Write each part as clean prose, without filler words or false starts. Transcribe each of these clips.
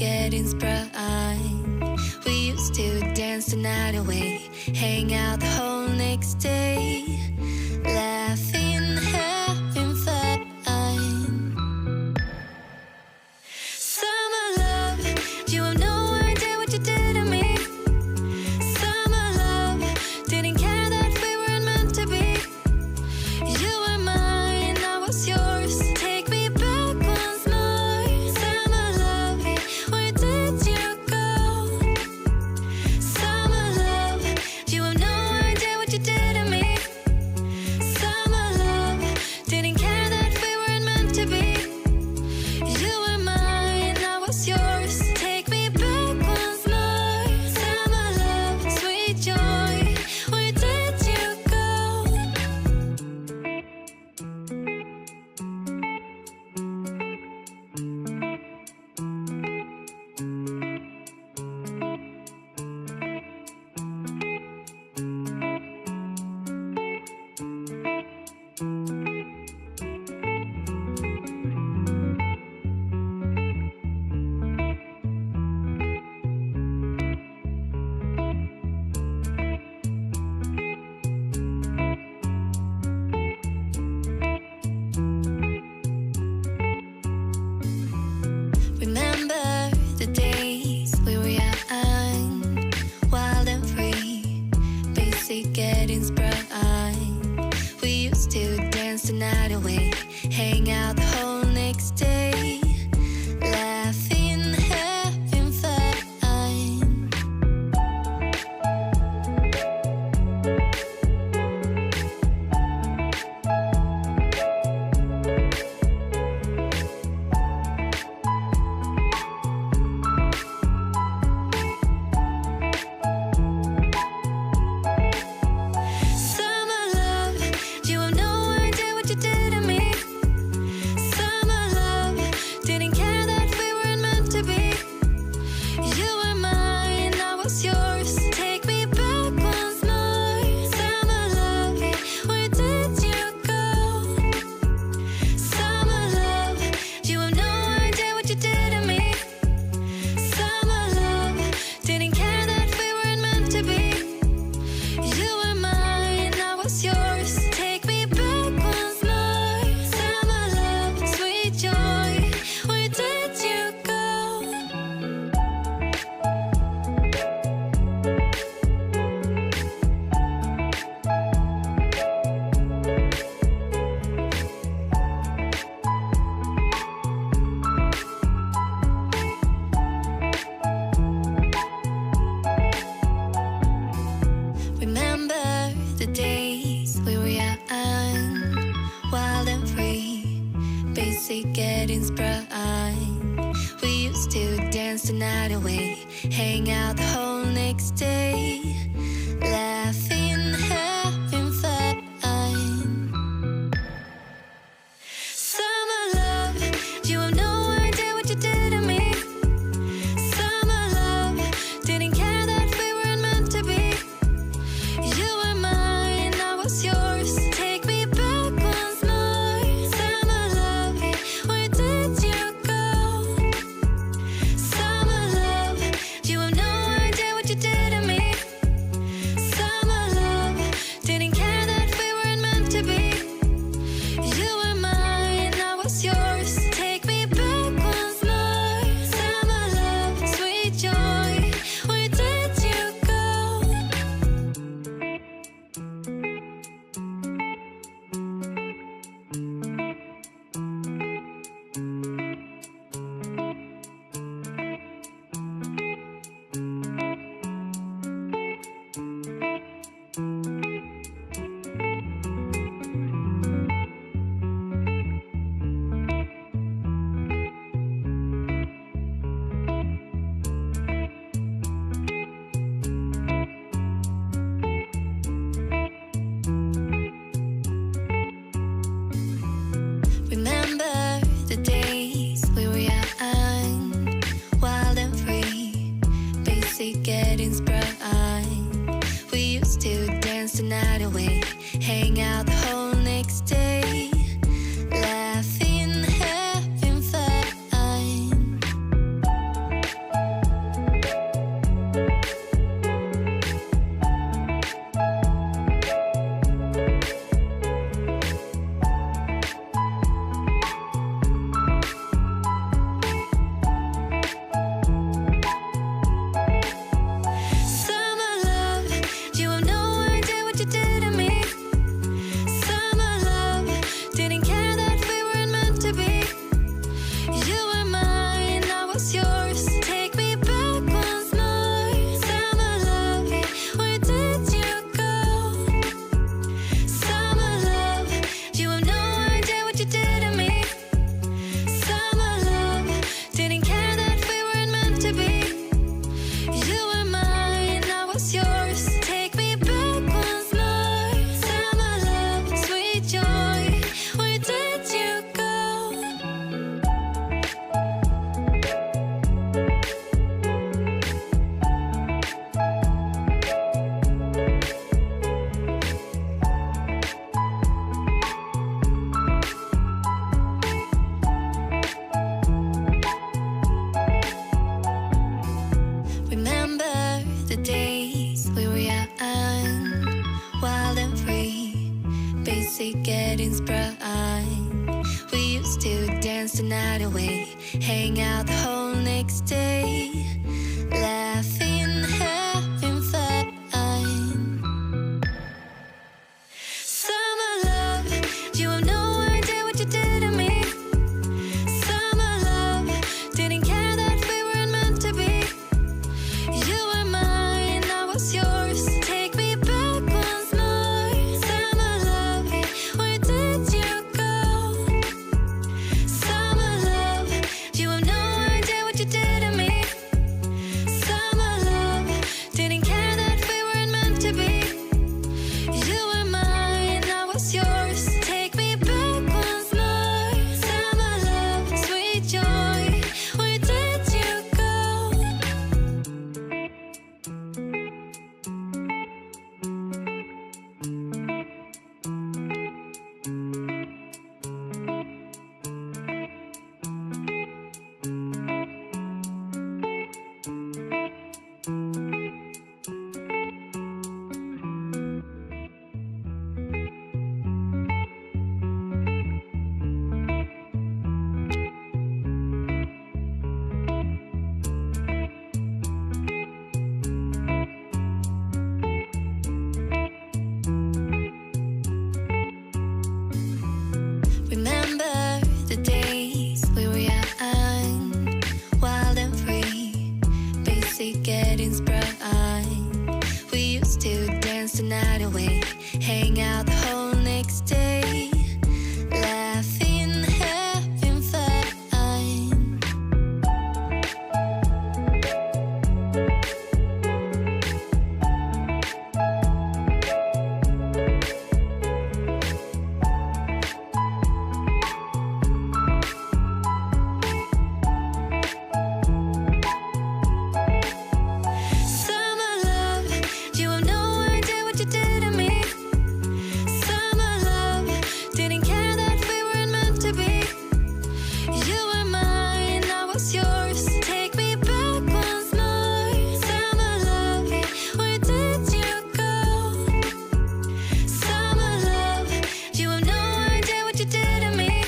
getting sprung. We used to dance the night away, hang out the whole next day, laughing, having fun. Summer love, you have no idea what you did to me. Summer love, didn't care that we weren't meant to be. You were mine, I was yours. Take me back once more. Summer love, where did you go? Summer love, you have no idea what you did to me. Summer love, didn't care that we weren't meant to be. You were mine, I was yours. Take me back once more. Summer love, sweet joy, where did you go? Remember the days we were young, wild and free, basic getting sprung. We used to dance the night away, hang out the whole next day, laughing, having fun. Summer love, you have no idea what you did to me. Summer love, didn't care that we weren't meant to be. You were mine, I was yours. Take me back once more. Summer love, where did you go? Summer love, you have no idea what you did to me. Summer love, didn't care that we weren't meant to be. You were mine, I was yours. Take me back once more. Summer love, sweet joy, where did you go? Remember the days we were young, wild and free, basic getting sprung. We used to dance the night away, hang out the whole next day, laughing, having fun. Summer love, you have no idea what you did to me. Summer love, didn't care that we weren't meant to be. You were mine, I was yours. Take me back once more. Summer love, where did you go? Summer love, you have no idea what you did to me. Summer love, didn't care that we weren't meant to be. You were mine, I was yours. Take me back once more. Summer love, sweet joy, where did you go? night away, hang out the whole next day, laughing, having fun. Summer love, you have no idea what you did to me. Summer love, didn't care that we weren't meant to be. You were mine, I was yours. Take me back once more. Summer love, where did you go? Summer love, you have no idea what you did to me. Summer love, didn't care that we weren't meant to be. You were mine, I was yours. Take me back once more. Summer love, sweet joy, where did you go? Remember the days we were young, wild and free, basic getting sprung. We used to dance the night away, hang out the whole next day, laughing, having fun. Summer love, you have no idea what you did to me. Summer love, didn't care that we weren't meant to be. You were mine, I was yours. Take me back once more. Summer love, where did you go? Summer love, you have no idea what you did to me.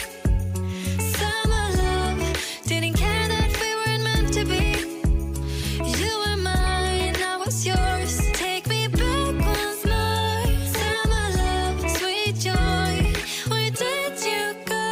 Summer love, didn't care that we weren't meant to be. You were mine, I was yours. Take me back once more. Summer love, sweet joy, where did you go?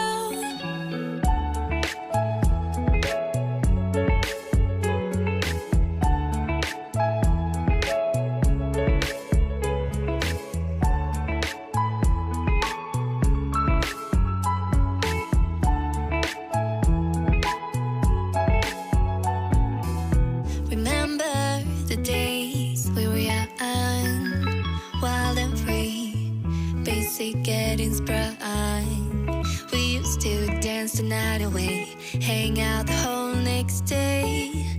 Remember the days we were young, wild and free, basic getting sprung. We used to dance the night away, hang out the whole next day,